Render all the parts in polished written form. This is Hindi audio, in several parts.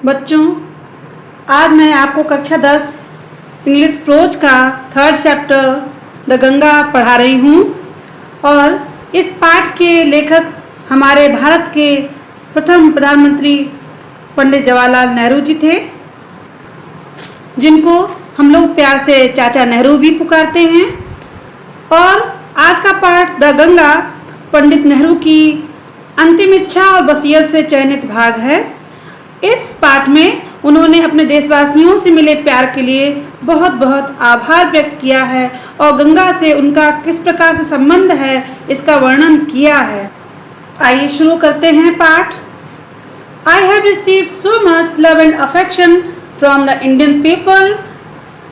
बच्चों, आज मैं आपको कक्षा 10 इंग्लिश प्रोज का 3rd चैप्टर द गंगा पढ़ा रही हूँ और इस पाठ के लेखक हमारे भारत के प्रथम प्रधानमंत्री पंडित जवाहरलाल नेहरू जी थे, जिनको हम लोग प्यार से चाचा नेहरू भी पुकारते हैं। और आज का पाठ द गंगा पंडित नेहरू की अंतिम इच्छा और वसीयत से चयनित भाग है। इस पाठ में उन्होंने अपने देशवासियों से मिले प्यार के लिए बहुत बहुत आभार व्यक्त किया है और गंगा से उनका किस प्रकार से संबंध है इसका वर्णन किया है। आइए शुरू करते हैं पाठ। I have received so much love and affection from the Indian people.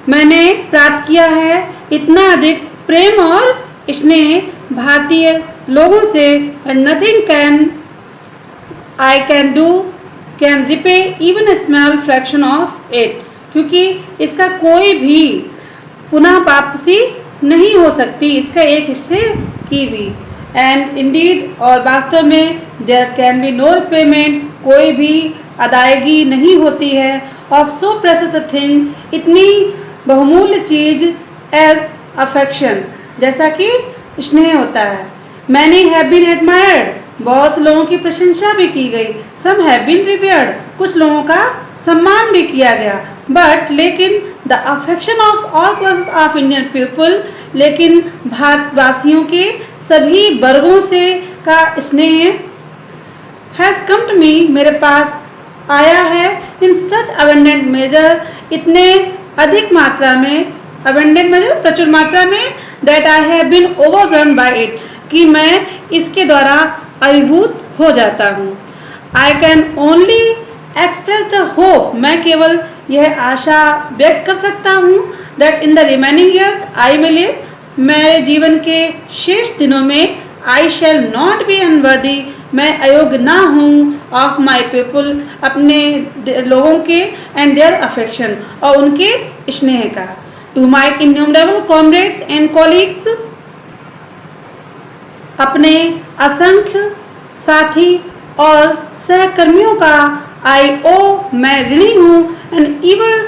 मैंने प्राप्त किया है इतना अधिक प्रेम और स्नेह भारतीय लोगों से। and nothing I can do can repay even a small fraction of it, क्योंकि इसका कोई भी पुनः वापसी नहीं हो सकती इसका एक हिस्से की भी। and indeed, और वास्तव में there can be no repayment, कोई भी अदायगी नहीं होती है of so precious a thing, इतनी बहुमूल्य चीज as affection, जैसा कि स्नेह होता है। many have been admired, बहुत से लोगों की प्रशंसा भी की गई। some have been revered, कुछ लोगों का सम्मान भी किया गया। but लेकिन the affection of all classes of Indian people, लेकिन भारतवासियों के सभी वर्गों से का स्नेह has come to me, मेरे पास आया है in such abundant measure, इतने अधिक मात्रा में, abundant मतलब प्रचुर मात्रा में, that I have been overwhelmed by it, कि मैं इसके द्वारा अभिभूत हो जाता हूँ। I can only express the hope, मैं केवल यह आशा व्यक्त कर सकता हूँ that in the remaining years I may live, मेरे जीवन के शेष दिनों में I shall not be unworthy, मैं अयोग्य ना हूँ of my people, अपने लोगों के and their affection, और उनके स्नेह का। To my innumerable comrades and colleagues, अपने असंख्य साथी और सहकर्मियों का I owe, मैं ऋणी हूँ and even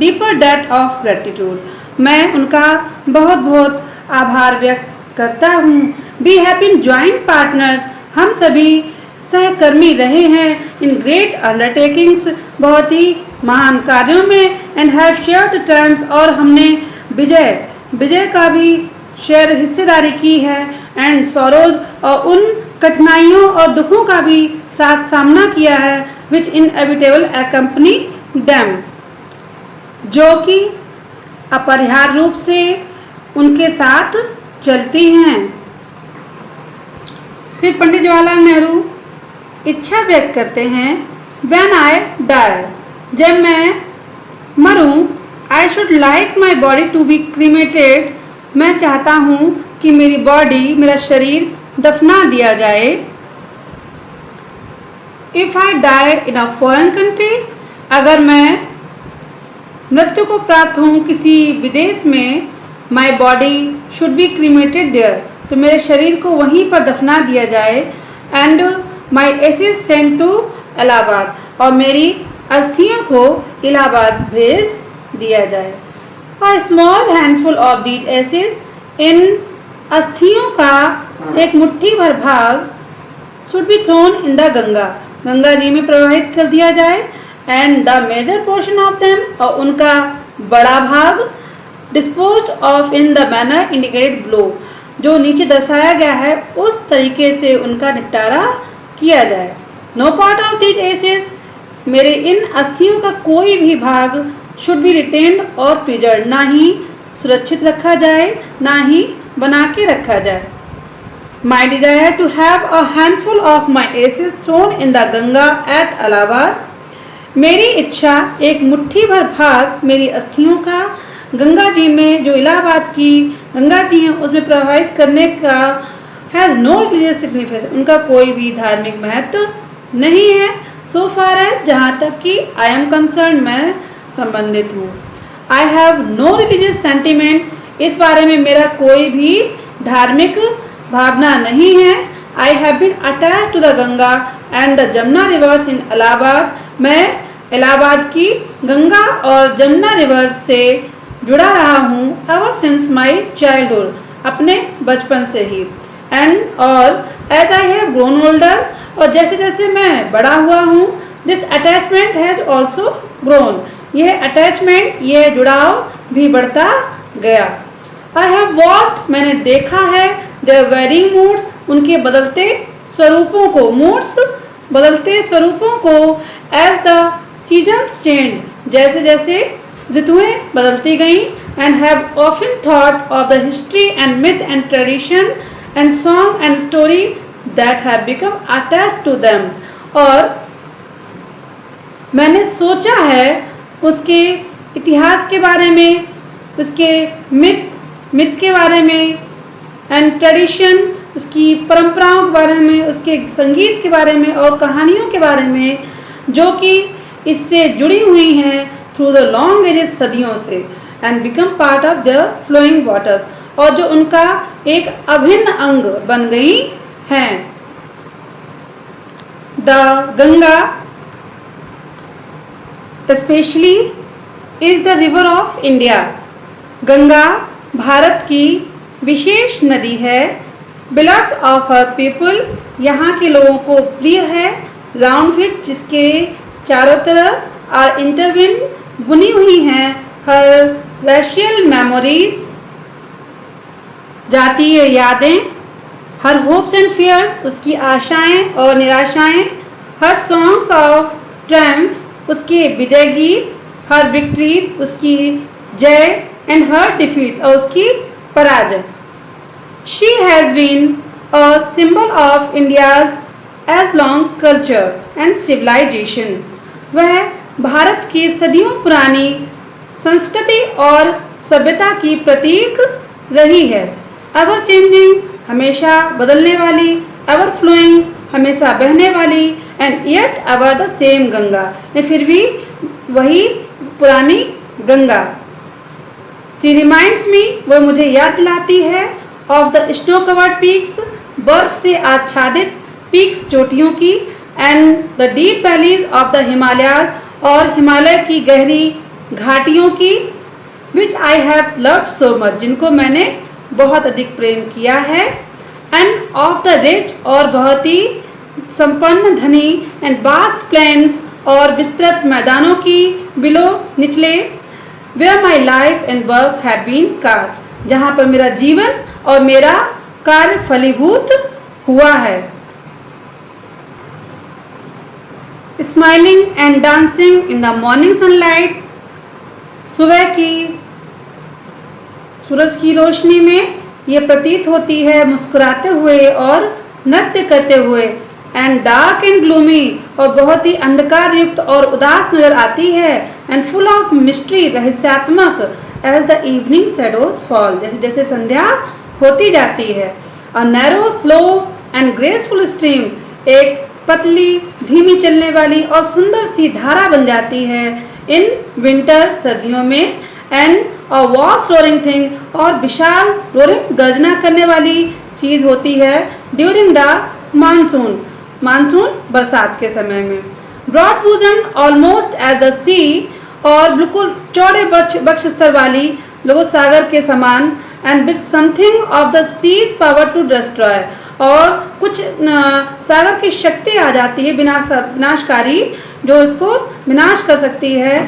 deeper debt of gratitude, मैं उनका बहुत बहुत आभार व्यक्त करता हूँ। We have been joint partners, हम सभी सहकर्मी रहे हैं in great undertakings, बहुत ही महान कार्यों में and have shared the triumphs, और हमने विजय का भी हिस्सेदारी की है and sorrows, और उन कठिनाइयों और दुखों का भी साथ सामना किया है which inevitable accompany them, जो कि अपरिहार्य रूप से उनके साथ चलती हैं। फिर पंडित जवाहरलाल नेहरू इच्छा व्यक्त करते हैं When I die, जब मैं मरूं, I should like my body to be cremated, मैं चाहता हूँ कि मेरी बॉडी, मेरा शरीर दफना दिया जाए। If I die in a foreign country, अगर मैं मृत्यु को प्राप्त हूँ किसी विदेश में, my body should be cremated there, तो मेरे शरीर को वहीं पर दफना दिया जाए। and my ashes sent to Allahabad, और मेरी अस्थियों को इलाहाबाद भेज दिया जाए। A small handful of these ashes, इन अस्थियों का एक मुट्ठी भर भाग should be thrown in the Ganga, Ganga ji में प्रवाहित कर दिया जाए। and the major portion of them, और उनका बड़ा भाग disposed of in the manner indicated below, जो नीचे दर्शाया गया है उस तरीके से उनका निपटारा किया जाए। no part of these ashes, मेरे इन अस्थियों का कोई भी भाग should be retained और preserved, ना ही सुरक्षित रखा जाए ना ही बना के रखा जाए। my desire to have a handful of my ashes thrown in the Ganga at Allahabad, मेरी इच्छा एक मुट्ठी भर भाग मेरी अस्थियों का गंगा जी में, जो इलाहाबाद की गंगा जी हैं, उसमें प्रवाहित करने का has no religious significance, उनका कोई भी धार्मिक महत्व नहीं है। so far as, जहाँ तक कि I am concerned, मैं संबंधित हूँ। I have no religious sentiment, इस बारे में मेरा कोई भी धार्मिक भावना नहीं है। I have been attached to the Ganga and the Jamna rivers in Allahabad, मैं इलाहाबाद की गंगा और जमुना रिवर से जुड़ा रहा हूँ एवर सिंस माई चाइल्डहुड, अपने बचपन से ही। एंड और as I have grown older, और जैसे जैसे मैं बड़ा हुआ हूँ, this attachment has also grown, यह अटैचमेंट, यह जुड़ाव भी बढ़ता गया। आई हैव वॉच्ड, मैंने देखा है, देयर वेरिंग मूड्स, उनके बदलते स्वरूपों को, मूड्स बदलते स्वरूपों को, एज द सीजन्स चेंज, जैसे जैसे ऋतुएं बदलती गईं, and have often thought of the history and myth and tradition and song and story that have become attached to them, और मैंने सोचा है उसके इतिहास के बारे में, उसके मिथ के बारे में, एंड ट्रेडिशन, उसकी परंपराओं के बारे में, उसके संगीत के बारे में और कहानियों के बारे में, जो कि इससे जुड़ी हुई हैं थ्रू द लॉन्ग एजेस, सदियों से, and become part of the flowing waters, और जो उनका एक अभिन्न अंग बन गई हैं। The Ganga specially is the river of India, Ganga Bharat की विशेष नदी है। बिलव्ड ऑफ हर पीपल, यहाँ के लोगों को प्रिय है। राउंड विच, जिसके चारों तरफ आर इंटरविन, बुनी हुई हैं हर रेशियल मेमोरीज, जातीय यादें, हर होप्स एंड फियर्स, उसकी आशाएं और निराशाएं, हर सॉन्ग्स ऑफ ट्रायम्फ, उसके विजय गीत, हर विक्ट्रीज, उसकी जय, एंड हर डिफीट्स, और उसकी पराजय। She has been a symbol of India's age long culture and civilisation, वह भारत की सदियों पुरानी संस्कृति और सभ्यता की प्रतीक रही है। एवर चेंजिंग, हमेशा बदलने वाली, एवर फ्लोइंग, हमेशा बहने वाली, and yet ever the same Ganga, फिर भी वही पुरानी गंगा। सी रिमाइंड्स मी, वो मुझे याद दिलाती है, of the snow covered peaks, बर्फ से आच्छादित पीक्स, चोटियों की, and the deep valleys of the Himalayas, और हिमालय की गहरी घाटियों की, which I have loved so much, जिनको मैंने बहुत अधिक प्रेम किया है। एंड ऑफ द रिच, और बहुत ही संपन्न, धनी, एंड वास्ट प्लेन्स, और विस्तृत मैदानों की, बिलो, निचले, where my life and work have been cast, जहाँ पर मेरा जीवन और मेरा कार्य फलीभूत हुआ है। Smiling and dancing in the morning sunlight, सुबह की सूरज की रोशनी में ये प्रतीत होती है मुस्कुराते हुए और नृत्य करते हुए। एंड डार्क एंड ग्लूमी, और बहुत ही अंधकार युक्त और उदास नजर आती है। एंड फुल ऑफ मिस्ट्री, रहस्यात्मक, as the evening shadows fall, जैसे जैसे संध्या होती जाती है। A narrow, slow and graceful stream, एक पतली, धीमी चलने वाली और सुंदर सी धारा बन जाती है इन विंटर, सर्दियों में। And a vast roaring thing, और विशाल रोरिंग, गर्जना करने वाली चीज होती है ड्यूरिंग द मानसून, मानसून बरसात के समय में। ब्रॉड बूजन ऑलमोस्ट एज द सी, और बिल्कुल चौड़े बक्ष स्तर वाली, लोगों सागर के समान। And with something of the sea's power to destroy, और कुछ सागर की शक्ति आ जाती है विनाशकारी, जो इसको विनाश कर सकती है।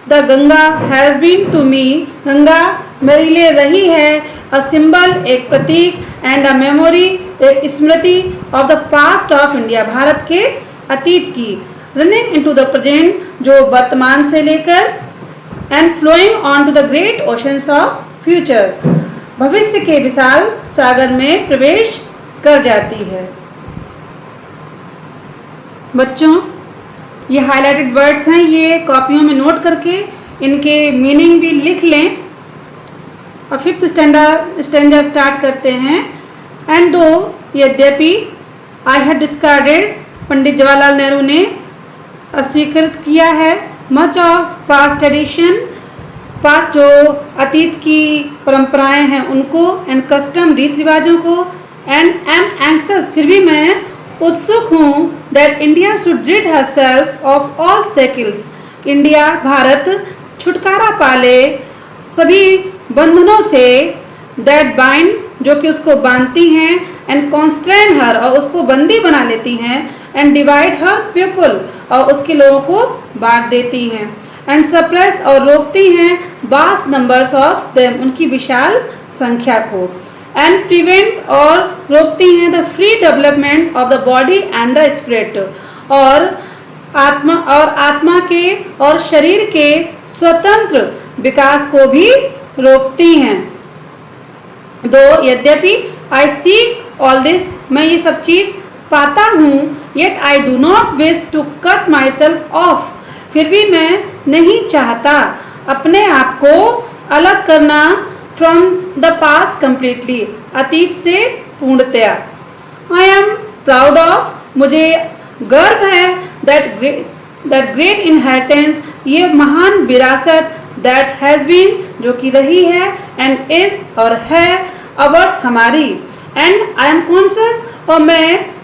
The Ganga has been to me, Ganga मेरे लिए रही है अ सिंबल, एक प्रतीक, एंड अ मेमोरी, एक स्मृति, of the past of India, Bharat के अतीत की। रनिंग इनटू द प्रेजेंट, जो वर्तमान से लेकर, and flowing on to the great oceans of future, भविष्य के विशाल सागर में प्रवेश कर जाती है। बच्चों, ये हाइलाइटेड वर्ड्स हैं, ये कॉपियों में नोट करके इनके मीनिंग भी लिख लें। और 5th स्टैंडा स्टार्ट करते हैं। एंड दो यद्यपि I have discarded, Pandit Jawaharlal Nehru ने अस्वीकृत किया है, much of past tradition, past जो अतीत की परंपराएं हैं उनको, एंड कस्टम, रीति रिवाजों को, एंड एम एंक्सस, फिर भी मैं उत्सुक हूँ, that India should rid herself of all shackles, India Bharat छुटकारा पाले सभी बंधनों से, दैट बाइंड जो कि उसको बांधती हैं, एंड कॉन्स्ट्रेन हर और उसको बंदी बना लेती हैं, एंड डिवाइड हर पीपल और उसके लोगों को बांट देती हैं, एंड सप्रेस और रोकती हैं वास्ट नंबर्स ऑफ देम उनकी विशाल संख्या को, एंड प्रिवेंट और रोकती हैं the free development of the body and the spirit और आत्मा के और शरीर के स्वतंत्र विकास को भी रोकती हैं। दो यद्यपि आई सीक ऑल दिस, मैं ये सब चीज पाता हूँ, yet I do not wish to cut myself off, फिर भी मैं नहीं चाहता अपने आप को अलग करना फ्रॉम द पास्ट कम्प्लीटली, अतीत से पूर्णतया। आई एम प्राउड ऑफ, मुझे गर्व है, दैट ग्रेट इनहेरिटेंस, ये महान विरासत, दैट हैज बीन जो कि रही है, एंड इज और है, अवर्स हमारी, एंड आई एम कॉन्शियस और मैं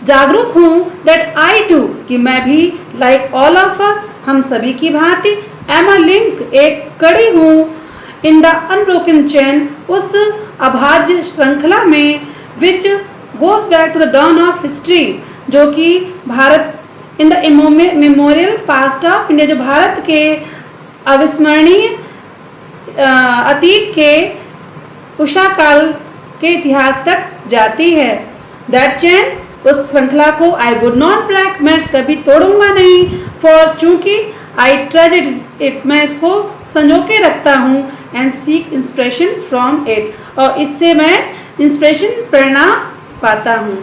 जागरूक हूँ, दैट आई टू कि मैं भी लाइक ऑल ऑफ अस हम सभी की भांति, एम अ लिंक एक कड़ी हूँ, इन द अनब्रोकन चेन उस अभाज्य श्रृंखला में, which goes back to the dawn of history जो कि Bharat in the memorial past of India, जो भारत के अविस्मरणीय अतीत के उषा काल के इतिहास तक जाती है। दैट चेन उस श्रृंखला को आई वुड नॉट ब्रेक, मैं कभी तोड़ूंगा नहीं, फॉर चूंकि आई ट्रेजर इट, मैं इसको संजो के रखता हूँ, and seek inspiration from it और इससे मैं इंस्पिरेशन प्रेरणा पाता हूँ,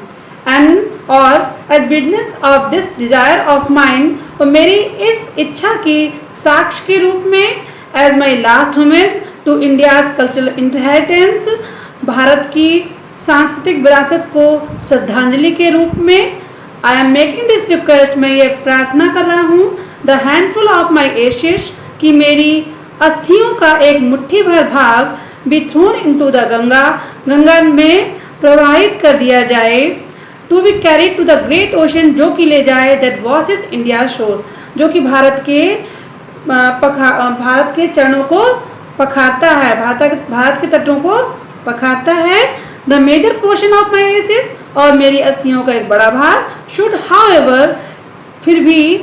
एंड और at witness of this desire of mind, और मेरी इस इच्छा की साक्ष्य के रूप में, as my last homage to India's cultural inheritance, Bharat की सांस्कृतिक विरासत को श्रद्धांजलि के रूप में, I am making this request, मैं ये प्रार्थना कर रहा हूँ, the handful of my ashes कि मेरी अस्थियों का एक मुट्ठी भर भाग be thrown into the Ganga, Ganga में प्रवाहित कर दिया जाए, to be carried to the great ocean जो कि ले जाए, दैट वॉशेस इंडिया शोर्स जो कि भारत के चरणों को पखारता है, भारत के तटों को पखारता है। The major portion of my ashes और मेरी अस्थियों का एक बड़ा भाग, शुड हाउएवर फिर भी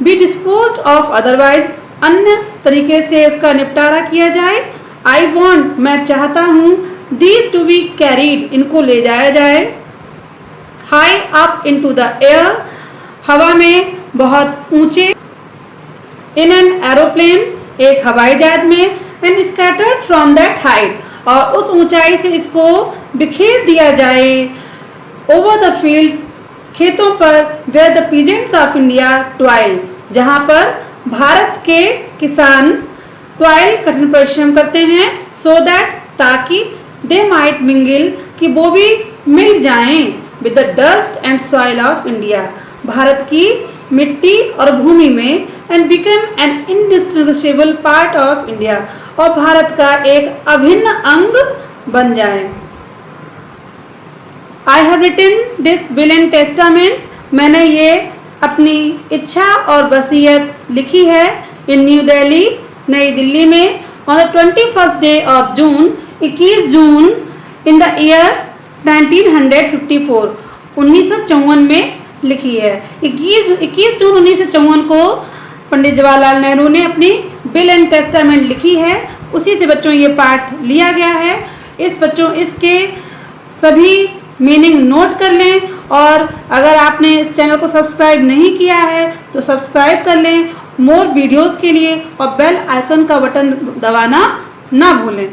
बी डिस्पोज्ड ऑफ अदरवाइज अन्य तरीके से उसका निपटारा किया जाए। आई वॉन्ट मैं चाहता हूँ, दीज टू बी कैरीड इनको ले जाया जाए, high up into the air हवा में बहुत ऊंचे, इन एन एरोप्लेन एक हवाई जहाज में, and scattered from that height और उस ऊंचाई से इसको बिखेर दिया जाए, ओवर द फील्ड्स खेतों पर, where the peasants of India toil जहाँ पर भारत के किसान टॉयल कठिन परिश्रम करते हैं, सो दैट ताकि दे माइट मिंगल कि वो भी मिल जाएं, with the dust and soil of India Bharat की मिट्टी और भूमि में, and become an indistinguishable part of India Bharat भारत का एक अभिन्न अंग बन जाए। I have written this will and testament, मैंने ये अपनी इच्छा और वसीयत लिखी है, इन न्यू दिल्ली नई दिल्ली में, on the 21st day of June 21 June in the year 1954 1954 में लिखी है। 21 जून 1954 को पंडित जवाहरलाल नेहरू ने अपनी विल एंड टेस्टामेंट लिखी है, उसी से बच्चों ये पाठ लिया गया है। इसके सभी मीनिंग नोट कर लें, और अगर आपने इस चैनल को सब्सक्राइब नहीं किया है तो सब्सक्राइब कर लें मोर वीडियोस के लिए, और बेल आइकन का बटन दबाना ना भूलें।